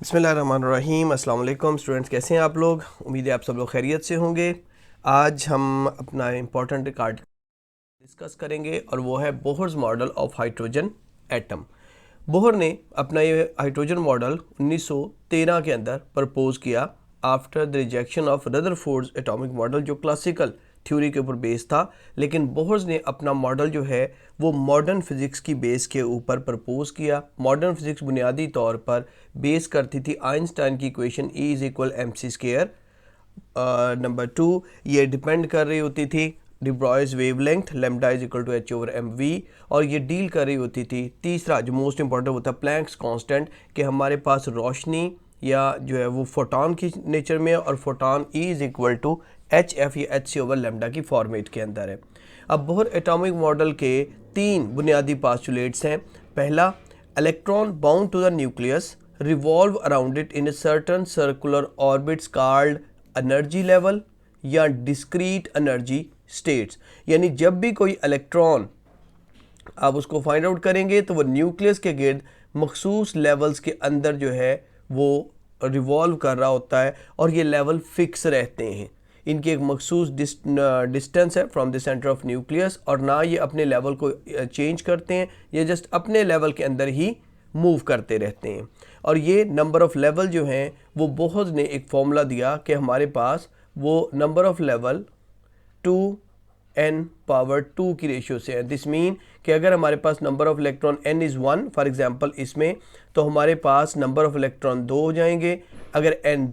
बिस्मिल्लाहिर्रहमानिर्रहीम। अस्सलाम वालेकुम स्टूडेंट्स, कैसे हैं आप लोग? उम्मीद है आप सब लोग खैरियत से होंगे। आज हम अपना इम्पोर्टेंट रिकॉर्ड डिस्कस करेंगे और वो है Bohr's model of hydrogen atom. Bohr ने अपना ये हाइड्रोजन मॉडल 1913 के अंदर प्रपोज किया after the rejection of Rutherford's atomic model, जो क्लासिकल थ्योरी के ऊपर बेस था। लेकिन बोहर्स ने अपना मॉडल जो है वो मॉडर्न फिज़िक्स की बेस के ऊपर प्रपोज किया। मॉडर्न फिज़िक्स बुनियादी तौर पर बेस करती थी आइंस्टाइन की equation E is equal mc²। Number 2, ये डिपेंड कर रही होती थी de Broglie's wavelength lambda is equal to h/mv, और ये डील कर रही होती थी तीसरा जो मोस्ट इंपॉर्टेंट होता है प्लैंक्स कांस्टेंट, कि हमारे पास रोशनी या जो है वो फोटॉन की नेचर में है और photon E is equal to hf या hc/λ की फॉर्मेट के अंदर है। अब बोहर एटॉमिक मॉडल के 3 बुनियादी पास्टुलेट्स हैं। पहला, electron bound to the nucleus revolve around it in a certain circular orbits called energy level या डिस्क्रीट एनर्जी स्टेट्स। यानी जब भी कोई इलेक्ट्रॉन आप उसको फाइंड आउट करेंगे तो वो न्यूक्लियस के गिर्द मखसूस लेवल्स के अंदर जो है वो रिवॉल्व कर रहा होता है और ये लेवल फिक्स रहते हैं। इनकी एक मखसूस डिस्टेंस है from the centre of nucleus, और ना ये अपने लेवल को चेंज करते हैं, ये जस्ट अपने लेवल के अंदर ही मूव करते रहते हैं। और ये नंबर ऑफ़ लेवल जो हैं वो बोहर्स ने एक फॉर्मूला दिया कि हमारे पास वो नंबर ऑफ़ लेवल 2n⁻² की रेशियो से है। दिस मीन कि अगर हमारे पास number of electron n is 1 for example इसमें, तो हमारे पास नंबर ऑफ़ इलेक्ट्रॉन 2 हो जाएंगे। अगर n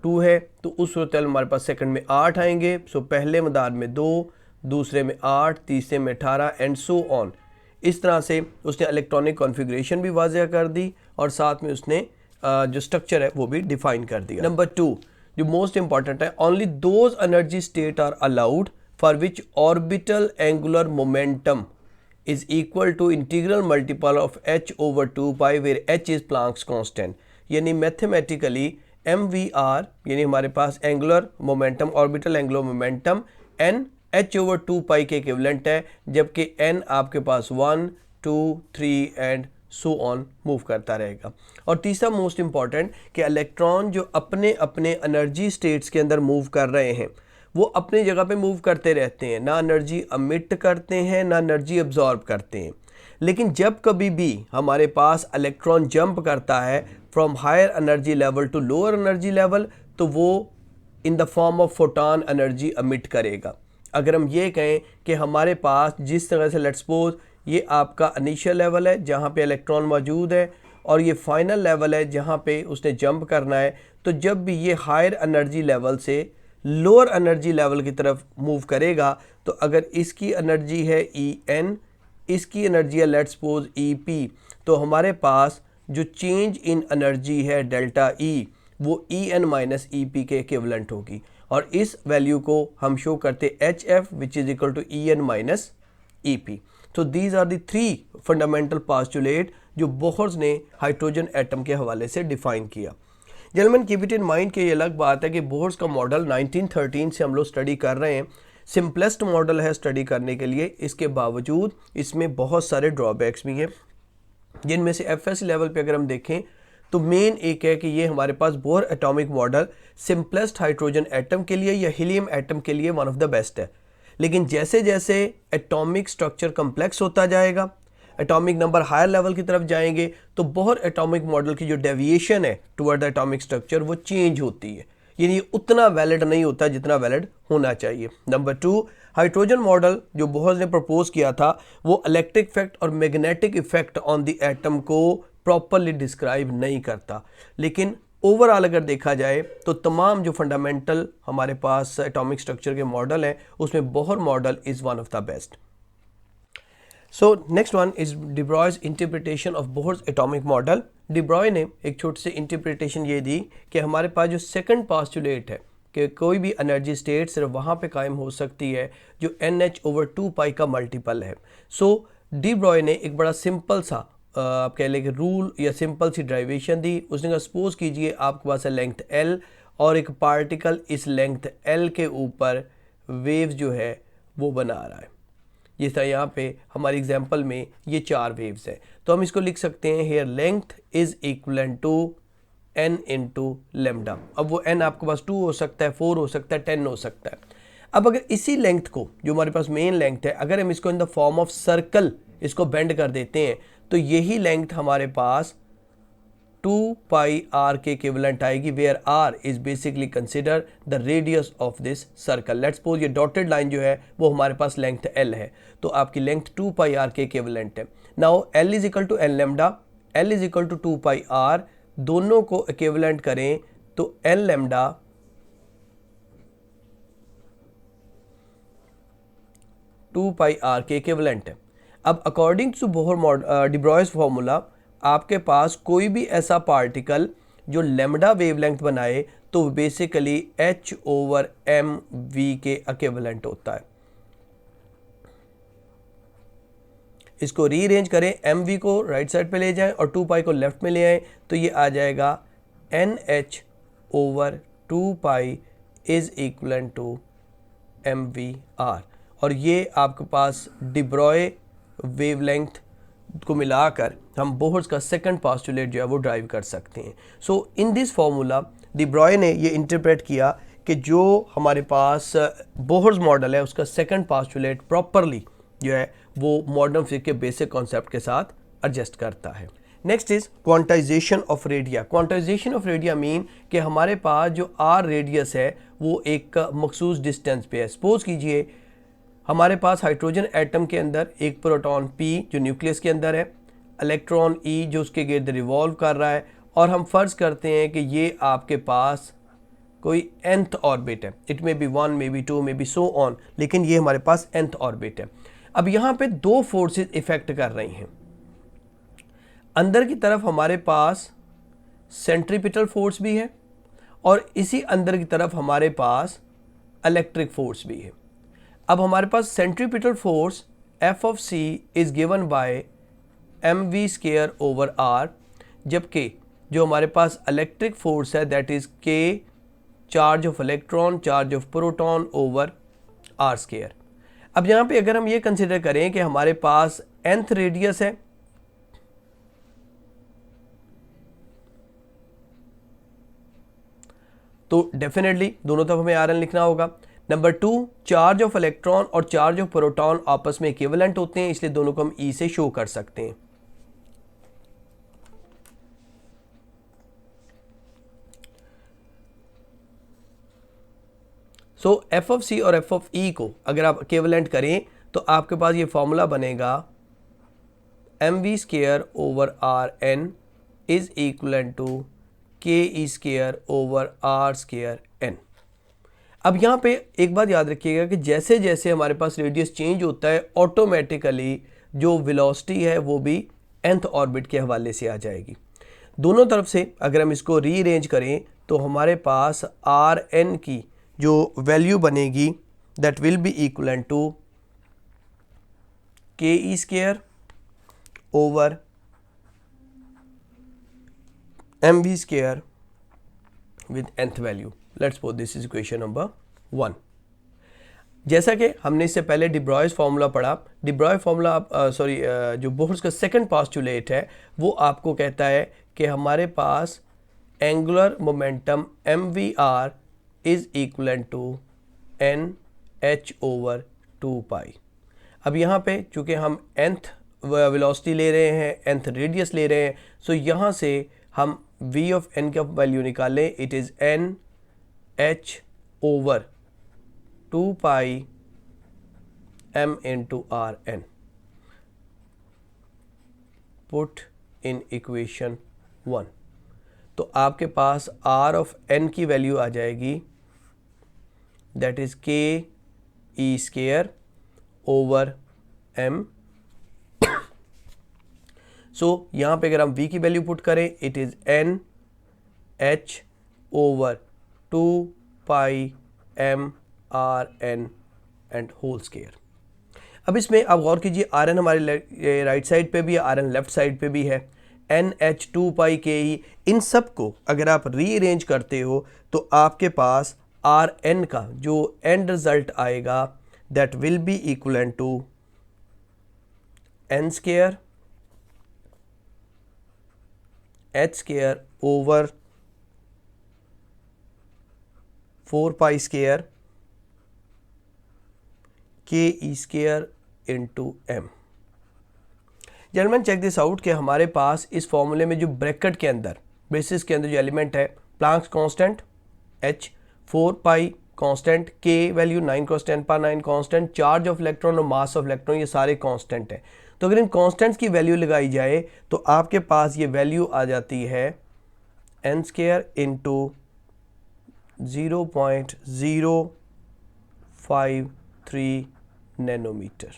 2 है तो उस सूरत में हमारे पास सेकंड में 8 आएंगे। सो पहले मदार में 2, दूसरे में 8, तीसरे में 18 एंड सो ऑन। इस तरह से उसने इलेक्ट्रॉनिक कॉन्फ़िगरेशन भी वाज़ह कर दी और साथ में उसने जो स्ट्रक्चर है वो भी डिफाइन कर दिया। नंबर 2 जो मोस्ट इंपॉर्टेंट है, only those energy state are allowed for which orbital angular momentum is equal to integral multiple of h/2π where h is Planck's constant. यानी मैथमेटिकली MVR यानी हमारे पास angular momentum, orbital angular momentum n h/2π के equivalent है, जबकि n आपके पास 1, 2, 3 and so on move करता रहेगा। और तीसरा मोस्ट इंपॉर्टेंट कि इलेक्ट्रॉन जो अपने अपने एनर्जी स्टेट्स के अंदर मूव कर रहे हैं वो अपनी जगह पे मूव करते रहते हैं, ना एनर्जी एमिट करते हैं ना एनर्जी एब्जॉर्ब करते हैं। लेकिन जब कभी भी हमारे पास इलेक्ट्रॉन जंप करता है from higher energy level to lower energy level, तो वो in the form of photon energy emit करेगा। अगर हम ये कहें कि हमारे पास जिस तरह से लेट्स सपोज ये आपका इनिशियल लेवल है जहाँ पे इलेक्ट्रॉन मौजूद है और ये फाइनल लेवल है जहाँ पे उसने जंप करना है, तो जब भी ये हायर एनर्जी लेवल से लोअर एनर्जी लेवल की तरफ मूव करेगा, तो अगर इसकी एनर्जी है En, इसकी एनर्जी है लेट्स सपोज EP, तो हमारे पास जो चेंज इन एनर्जी है डेल्टा E वो En-EP के इक्विवेलेंट होगी। और इस वैल्यू को हम शो करते HF which is equal to En-EP। तो these are the 3 fundamental postulate जो बोहर्स ने हाइड्रोजन एटम के हवाले से डिफाइन किया। Gentleman keep it in mind कि ये अलग बात है कि बोहर्स का मॉडल 1913 से हम लोग स्टडी कर रहे हैं। सिंपलेस्ट मॉडल है स्टडी करने के लिए, इसके बावजूद इसमें बहुत सारे ड्रॉबैक्स भी हैं, जिनमें से FS लेवल पे अगर हम देखें तो मेन एक है कि ये हमारे पास Bohr atomic model simplest hydrogen atom के लिए या हीलियम एटम के लिए वन ऑफ द बेस्ट है। लेकिन जैसे जैसे एटॉमिक स्ट्रक्चर कम्प्लेक्स होता जाएगा, एटॉमिक नंबर हायर लेवल की तरफ जाएंगे, तो बोहर एटॉमिक मॉडल की जो डेविएशन है टुवर्ड द एटॉमिक स्ट्रक्चर वो चेंज होती है, यानी उतना वैलिड नहीं होता जितना वैलिड होना चाहिए। नंबर 2, हाइड्रोजन मॉडल जो बोहर्स ने प्रपोज किया था वो इलेक्ट्रिक इफेक्ट और magnetic effect on the atom को प्रॉपरली डिस्क्राइब नहीं करता। लेकिन ओवरऑल अगर देखा जाए तो तमाम जो फंडामेंटल हमारे पास एटॉमिक स्ट्रक्चर के मॉडल हैं उसमें Bohr model is one of the best. So next one is de Broglie's interpretation of Bohr's atomic model. De Broglie ने एक छोटी सी इंटरप्रिटेशन ये दी कि हमारे पास जो सेकंड पास्टुलेट है कि कोई भी एनर्जी स्टेट सिर्फ वहाँ पे कायम हो सकती है जो NH/2π का मल्टीपल है। सो डिब्रॉय ने एक बड़ा सिंपल सा आप कह लें कि रूल या सिंपल सी ड्राइवेशन दी। उसने कहा सपोज कीजिए आपके पास है लेंथ L और एक पार्टिकल इस लेंथ L के ऊपर वेव जो है वो बना रहा है। जिस तरह यहाँ पे हमारी एग्जांपल में ये 4 वेव्स हैं, तो हम इसको लिख सकते हैं here length is equivalent to n into lambda. अब वो n आपके पास 2 हो सकता है, 4 हो सकता है, 10 हो सकता है। अब अगर इसी लेंथ को, जो हमारे पास मेन लेंथ है, अगर हम इसको in the form of circle इसको बेंड कर देते हैं तो यही लेंथ हमारे पास 2 पाई आर के इक्विवेलेंट आएगी, where r is basically consider the radius of this circle. Let's suppose ये डॉटेड लाइन जो है वो हमारे पास लेंथ एल है, तो आपकी लेंथ 2 पाई आर के इक्विवेलेंट है। Now l is equal to n lambda, l is equal to 2 pi r, दोनों को इक्विवेलेंट करें तो एन लेमडा 2 पाई आर के इक्विवेलेंट है। अब according to Bohr de Broglie formula आपके पास कोई भी ऐसा पार्टिकल जो लेमडा वेवलेंथ बनाए तो basically h over M v के इक्विवेलेंट होता है। इसको रीअरेंज करें, एम वी को राइट साइड पे ले जाएं और 2 पाई को लेफ्ट में ले आएं तो ये आ जाएगा n H over 2 pi is equivalent to m we r. और ये आपके पास डिब्रॉय वेवलेंथ को मिलाकर हम बोहर्स का सेकंड पास्टुलेट जो है वो ड्राइव कर सकते हैं। सो इन दिस फॉर्मूला डिब्रॉय ने ये इंटरप्रेट किया कि जो हमारे पास बोहर्स मॉडल है उसका सेकंड पास्टुलेट प्रॉपरली जो है वो मॉडर्न फिजिक्स के बेसिक कॉन्सेप्ट के साथ एडजस्ट करता है। Next is quantisation of radii. Quantisation of radii mean कि हमारे पास जो आर रेडियस है वो एक मखसूस डिस्टेंस पे है। सपोज कीजिए हमारे पास हाइड्रोजन एटम के अंदर एक प्रोटॉन P जो न्यूक्लियस के अंदर है, इलेक्ट्रॉन E जो उसके गिर्द रिवॉल्व कर रहा है, और हम फर्ज करते हैं कि ये आपके पास कोई nth ऑर्बिट है। It may be 1, may be 2, may be so on, लेकिन ये हमारे पास nth ऑर्बिट है। अब यहाँ पे दो फोर्सेस इफेक्ट कर रही हैं। अंदर की तरफ हमारे पास सेंट्रीपिटल फोर्स भी है और इसी अंदर की तरफ हमारे पास इलेक्ट्रिक फोर्स भी है। अब हमारे पास centripetal force F of C is given by M V square over R, जबकि जो हमारे पास इलेक्ट्रिक फोर्स है that is K charge of electron charge of proton over R square. अब यहाँ पे अगर हम ये कंसिडर करें कि हमारे पास nth रेडियस है, तो डेफिनेटली दोनों तरफ हमें आर एन लिखना होगा। नंबर 2, चार्ज ऑफ इलेक्ट्रॉन और चार्ज ऑफ प्रोटॉन आपस में इक्विवेलेंट होते हैं, इसलिए दोनों को हम ई से शो कर सकते हैं। सो एफ ऑफ सी और एफ ऑफ ई को अगर आप इक्विवेलेंट करें तो आपके पास ये फॉर्मूला बनेगा M V square over R N is equivalent to K E square over R square N. अब यहाँ पे एक बात याद रखिएगा कि जैसे जैसे हमारे पास रेडियस चेंज होता है ऑटोमेटिकली जो वेलोसिटी है वो भी nth ऑर्बिट के हवाले से आ जाएगी। दोनों तरफ से अगर हम इसको रीअरेंज करें तो हमारे पास आर एन की जो वैल्यू बनेगी that will be equivalent to K E square over M V square with nth value. Let's suppose this is equation number 1। जैसा कि हमने इससे पहले डिब्रॉयस फार्मूला पढ़ा, डिब्रॉय फार्मूला जो बोहर्स का सेकंड पास्टुलेट है वो आपको कहता है कि हमारे पास angular momentum M we R is equivalent to N H over 2 pi. अब यहाँ पे चूँकि हम nth वेलोसिटी ले रहे हैं, nth रेडियस ले रहे हैं, सो यहाँ से हम v ऑफ n का वैल्यू निकालें, it is n h over 2 pi m into r n. Put in equation 1 तो आपके पास r ऑफ n की वैल्यू आ जाएगी that is k e square over m। So यहाँ पे अगर हम v की वैल्यू पुट करें it is n h over 2 pi m r n and whole square. अब इसमें आप गौर कीजिए आर एन हमारे राइट साइड पे भी है, आर एन लेफ्ट साइड पे भी है, एन एच 2 पाई के ई। इन सब को अगर आप रीअरेंज करते हो तो आपके पास आर एन का जो एंड रिजल्ट आएगा that will be equivalent to N square H square over 4 pi square K E square into M. Gentleman check this out कि हमारे पास इस फॉर्मूले में जो ब्रैकेट के अंदर बेसिस के अंदर जो एलिमेंट है planks constant h, 4 pi constant, k value 9 cross 10 power 9 constant, charge of electron और मास ऑफ इलेक्ट्रॉन, ये सारे कांस्टेंट हैं। तो अगर इन कांस्टेंट्स की वैल्यू लगाई जाए तो आपके पास ये वैल्यू आ जाती है n square into 0.053 nanometre.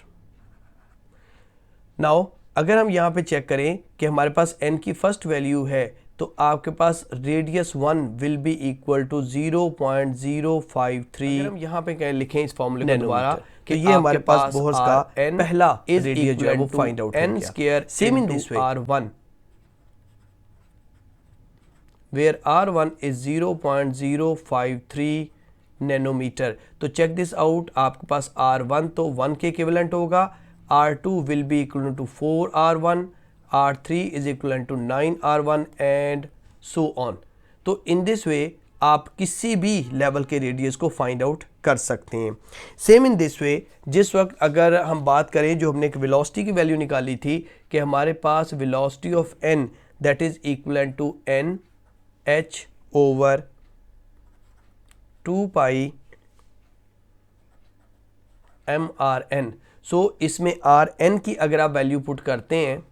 Now अगर हम यहाँ पे चेक करें कि हमारे पास n की फर्स्ट वैल्यू है तो आपके पास radius 1 will be equal to 0.053। हम यहाँ पे क्या लिखें इस फॉर्मूले को दोबारा कि ये हमारे पास बोहर्स का पहला रेडियस जो है वो फाइंड आउट हो गया। n square same in this way r1 where r1 is 0.053 nanometre. तो चेक दिस आउट, आपके पास r1 तो 1 के इक्विवेलेंट होगा, R2 will be equivalent to 4R1, R3 is equivalent to 9R1 and so on। तो in this way आप किसी भी लेवल के रेडियस को फाइंड आउट कर सकते हैं। सेम इन दिस वे जिस वक्त अगर हम बात करें जो हमने एक वेलोसिटी की वैल्यू निकाली थी कि हमारे पास velocity of n that is equivalent to n h over 2 pi mRn। So इसमें Rn की अगर आप वैल्यू पुट करते हैं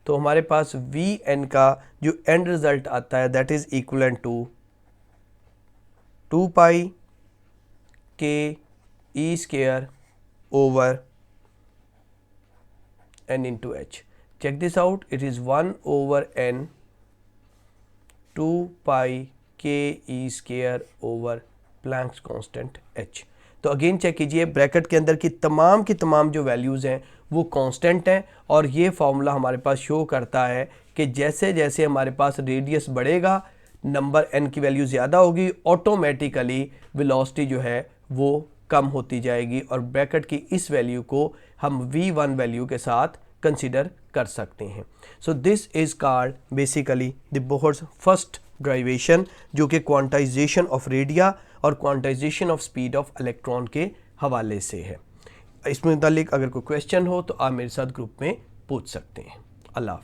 तो हमारे पास Vn का जो एंड रिजल्ट आता है that is equivalent to 2 pi K E square over n into H. Check this out, it is 1 over n 2 pi K E square over Planck's constant h। तो again check कीजिए bracket के अंदर की तमाम जो values हैं वो constant हैं और ये फार्मूला हमारे पास शो करता है कि जैसे जैसे हमारे पास रेडियस बढ़ेगा नंबर n की वैल्यू ज़्यादा होगी, ऑटोमेटिकली वेलोसिटी जो है वो कम होती जाएगी और ब्रैकेट की इस वैल्यू को हम v1 वैल्यू के साथ कंसिडर कर सकते हैं। So this is called basically the Bohr's first derivation जो कि क्वांटाइजेशन ऑफ रेडिया और quantization of speed of electron के हवाले से है। इसमें मुतालिक अगर कोई क्वेश्चन हो तो आप मेरे साथ ग्रुप में पूछ सकते हैं। अल्लाह।